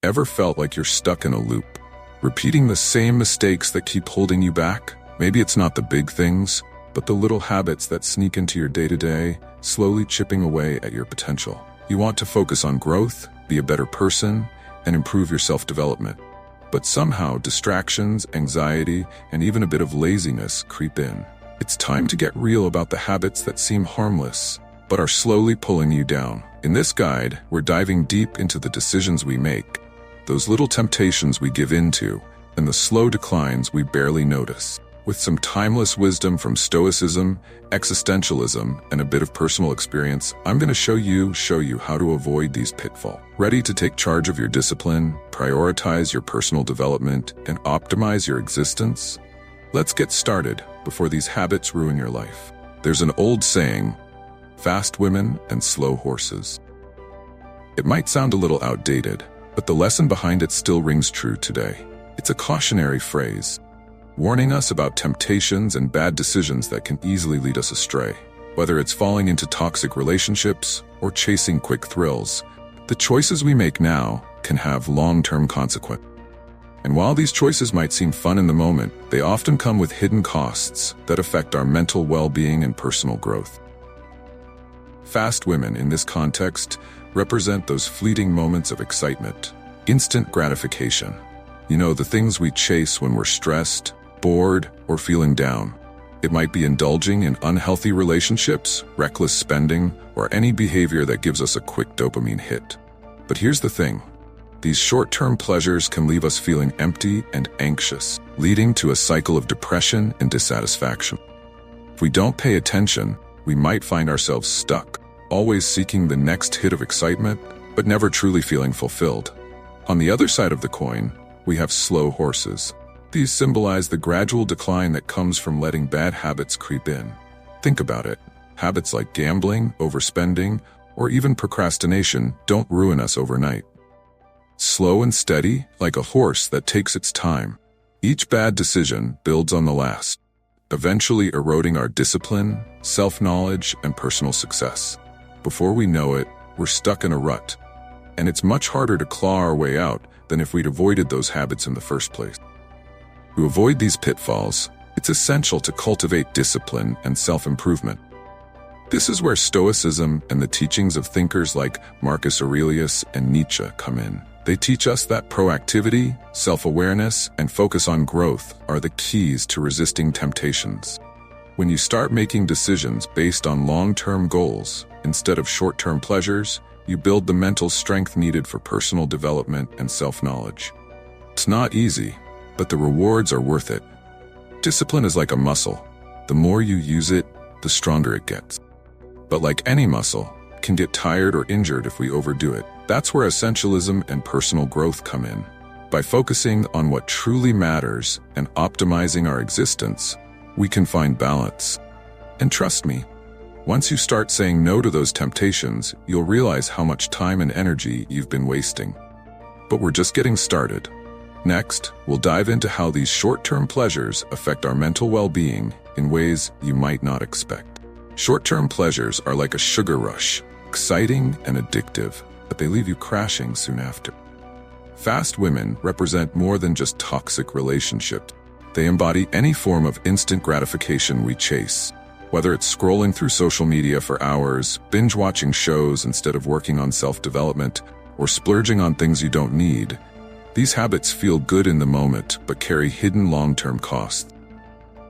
Ever felt like you're stuck in a loop, repeating the same mistakes that keep holding you back? Maybe it's not the big things, but the little habits that sneak into your day-to-day, slowly chipping away at your potential. You want to focus on growth, be a better person, and improve your self-development. But somehow distractions, anxiety, and even a bit of laziness creep in. It's time to get real about the habits that seem harmless, but are slowly pulling you down. In this guide, we're diving deep into the decisions we make, those little temptations we give into, and the slow declines we barely notice. With some timeless wisdom from Stoicism, existentialism, and a bit of personal experience, I'm going to show you how to avoid these pitfalls. Ready to take charge of your discipline, prioritize your personal development, and optimize your existence? Let's get started before these habits ruin your life. There's an old saying, fast women and slow horses. It might sound a little outdated, but the lesson behind it still rings true today. It's a cautionary phrase, warning us about temptations and bad decisions that can easily lead us astray. Whether it's falling into toxic relationships or chasing quick thrills, the choices we make now can have long-term consequences. And while these choices might seem fun in the moment, they often come with hidden costs that affect our mental well-being and personal growth. Fast women, in this context, represent those fleeting moments of excitement, instant gratification. You know, the things we chase when we're stressed, bored, or feeling down. It might be indulging in unhealthy relationships, reckless spending, or any behavior that gives us a quick dopamine hit. But here's the thing. These short-term pleasures can leave us feeling empty and anxious, leading to a cycle of depression and dissatisfaction. If we don't pay attention, we might find ourselves stuck, always seeking the next hit of excitement, but never truly feeling fulfilled. On the other side of the coin, we have slow horses. These symbolize the gradual decline that comes from letting bad habits creep in. Think about it. Habits like gambling, overspending, or even procrastination don't ruin us overnight. Slow and steady, like a horse that takes its time. Each bad decision builds on the last, eventually eroding our discipline, self-knowledge, and personal success. Before we know it, we're stuck in a rut, and it's much harder to claw our way out than if we'd avoided those habits in the first place. To avoid these pitfalls, it's essential to cultivate discipline and self-improvement. This is where Stoicism and the teachings of thinkers like Marcus Aurelius and Nietzsche come in. They teach us that proactivity, self-awareness, and focus on growth are the keys to resisting temptations. When you start making decisions based on long-term goals instead of short-term pleasures, you build the mental strength needed for personal development and self-knowledge. It's not easy, but the rewards are worth it. Discipline is like a muscle. The more you use it, the stronger it gets. But like any muscle, it can get tired or injured if we overdo it. That's where essentialism and personal growth come in. By focusing on what truly matters and optimizing our existence, we can find balance. And trust me, once you start saying no to those temptations, you'll realize how much time and energy you've been wasting. But we're just getting started. Next, we'll dive into how these short-term pleasures affect our mental well-being in ways you might not expect. Short-term pleasures are like a sugar rush, exciting and addictive, but they leave you crashing soon after. Fast women represent more than just toxic relationships. They embody any form of instant gratification we chase. Whether it's scrolling through social media for hours, binge-watching shows instead of working on self-development, or splurging on things you don't need, these habits feel good in the moment but carry hidden long-term costs.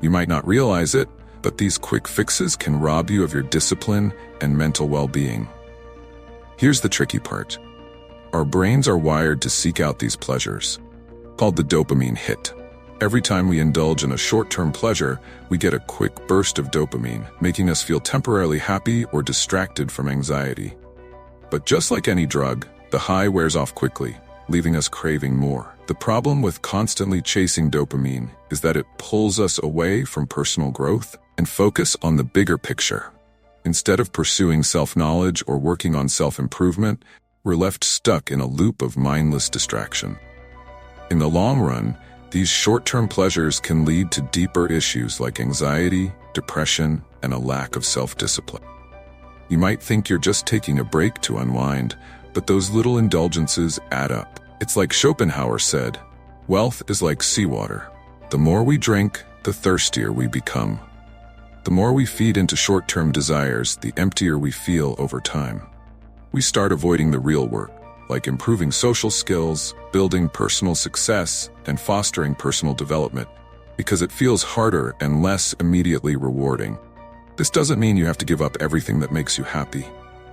You might not realize it, but these quick fixes can rob you of your discipline and mental well-being. Here's the tricky part. Our brains are wired to seek out these pleasures, called the dopamine hit. Every time we indulge in a short-term pleasure, we get a quick burst of dopamine, making us feel temporarily happy or distracted from anxiety. But just like any drug, the high wears off quickly, leaving us craving more. The problem with constantly chasing dopamine is that it pulls us away from personal growth and focus on the bigger picture. Instead of pursuing self-knowledge or working on self-improvement, we're left stuck in a loop of mindless distraction. In the long run, these short-term pleasures can lead to deeper issues like anxiety, depression, and a lack of self-discipline. You might think you're just taking a break to unwind, but those little indulgences add up. It's like Schopenhauer said, wealth is like seawater. The more we drink, the thirstier we become. The more we feed into short-term desires, the emptier we feel over time. We start avoiding the real work, like improving social skills, building personal success, and fostering personal development, because it feels harder and less immediately rewarding. This doesn't mean you have to give up everything that makes you happy.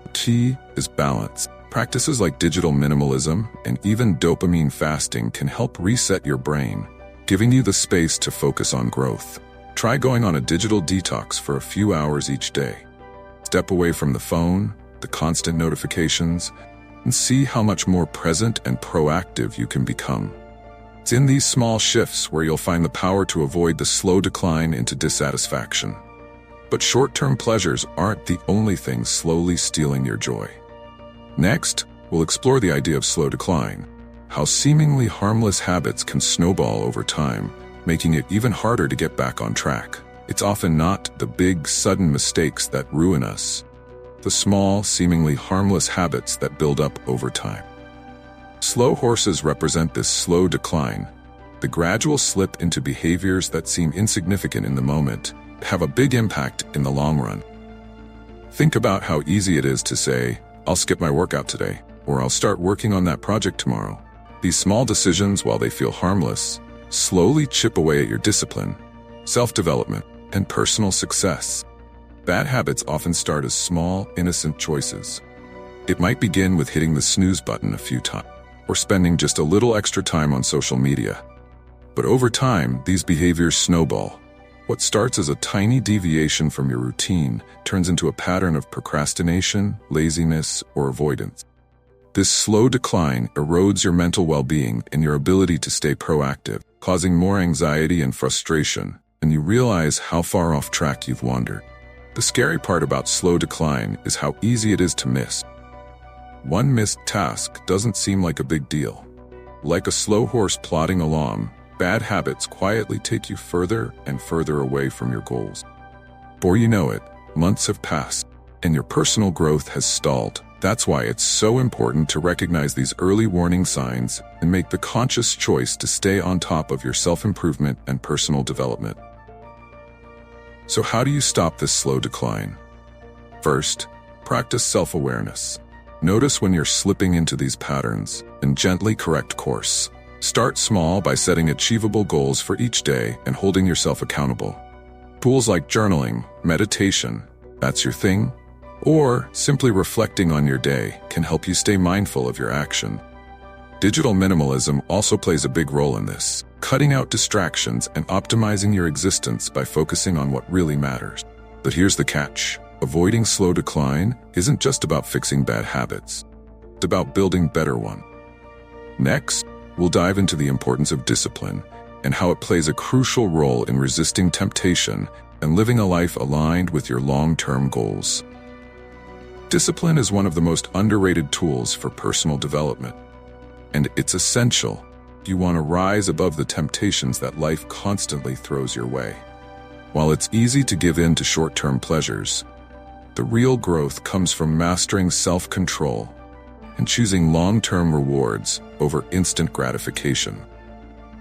The key is balance. Practices like digital minimalism and even dopamine fasting can help reset your brain, giving you the space to focus on growth. Try going on a digital detox for a few hours each day. Step away from the phone, the constant notifications, and see how much more present and proactive you can become. It's in these small shifts where you'll find the power to avoid the slow decline into dissatisfaction. But short-term pleasures aren't the only things slowly stealing your joy. Next, we'll explore the idea of slow decline, how seemingly harmless habits can snowball over time, making it even harder to get back on track. It's often not the big, sudden mistakes that ruin us, the small, seemingly harmless habits that build up over time. Slow horses represent this slow decline, the gradual slip into behaviors that seem insignificant in the moment, have a big impact in the long run. Think about how easy it is to say, I'll skip my workout today, or I'll start working on that project tomorrow. These small decisions, while they feel harmless, slowly chip away at your discipline, self-development, and personal success. Bad habits often start as small, innocent choices. It might begin with hitting the snooze button a few times, or spending just a little extra time on social media. But over time, these behaviors snowball. What starts as a tiny deviation from your routine turns into a pattern of procrastination, laziness, or avoidance. This slow decline erodes your mental well-being and your ability to stay proactive, causing more anxiety and frustration, and you realize how far off track you've wandered. The scary part about slow decline is how easy it is to miss. One missed task doesn't seem like a big deal. Like a slow horse plodding along, bad habits quietly take you further and further away from your goals. Before you know it, months have passed, and your personal growth has stalled. That's why it's so important to recognize these early warning signs and make the conscious choice to stay on top of your self-improvement and personal development. So how do you stop this slow decline? First, practice self-awareness. Notice when you're slipping into these patterns and gently correct course. Start small by setting achievable goals for each day and holding yourself accountable. Tools like journaling, meditation, that's your thing, or simply reflecting on your day can help you stay mindful of your action. Digital minimalism also plays a big role in this, cutting out distractions and optimizing your existence by focusing on what really matters. But here's the catch. Avoiding slow decline isn't just about fixing bad habits. It's about building better ones. Next, we'll dive into the importance of discipline and how it plays a crucial role in resisting temptation and living a life aligned with your long-term goals. Discipline is one of the most underrated tools for personal development, and it's essential if you want to rise above the temptations that life constantly throws your way. While it's easy to give in to short-term pleasures, the real growth comes from mastering self-control and choosing long-term rewards over instant gratification.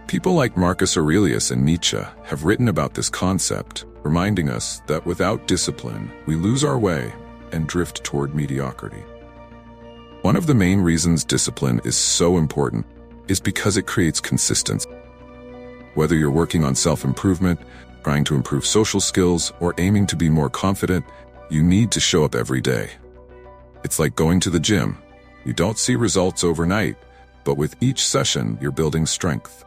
People like Marcus Aurelius and Nietzsche have written about this concept, reminding us that without discipline, we lose our way and drift toward mediocrity. One of the main reasons discipline is so important is because it creates consistency. Whether you're working on self-improvement, trying to improve social skills, or aiming to be more confident, you need to show up every day. It's like going to the gym. You don't see results overnight, but with each session, you're building strength.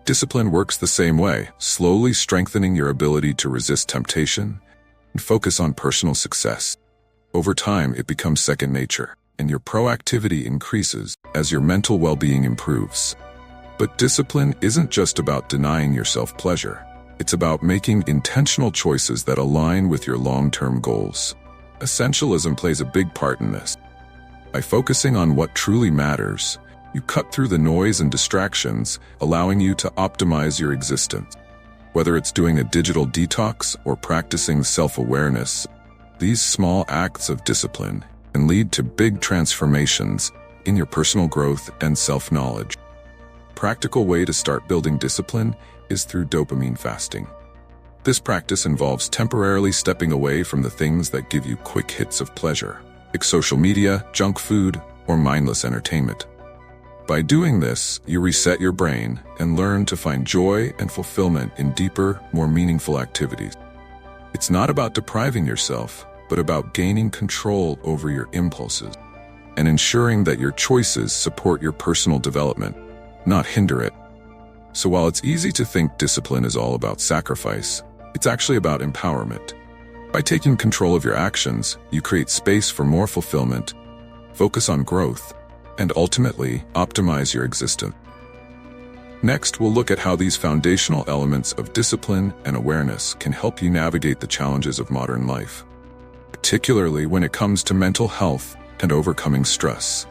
Discipline works the same way, slowly strengthening your ability to resist temptation and focus on personal success. Over time, it becomes second nature, and your proactivity increases as your mental well-being improves. But discipline isn't just about denying yourself pleasure. It's about making intentional choices that align with your long-term goals. Essentialism plays a big part in this. By focusing on what truly matters, you cut through the noise and distractions, allowing you to optimize your existence. Whether it's doing a digital detox or practicing self-awareness, these small acts of discipline can lead to big transformations in your personal growth and self-knowledge. practical way to start building discipline is through dopamine fasting. This practice involves temporarily stepping away from the things that give you quick hits of pleasure, like social media, junk food, or mindless entertainment. By doing this, you reset your brain and learn to find joy and fulfillment in deeper, more meaningful activities. It's not about depriving yourself, but about gaining control over your impulses and ensuring that your choices support your personal development, not hinder it. So while it's easy to think discipline is all about sacrifice, it's actually about empowerment. By taking control of your actions, you create space for more fulfillment, focus on growth, and ultimately optimize your existence. Next, we'll look at how these foundational elements of discipline and awareness can help you navigate the challenges of modern life, particularly when it comes to mental health and overcoming stress.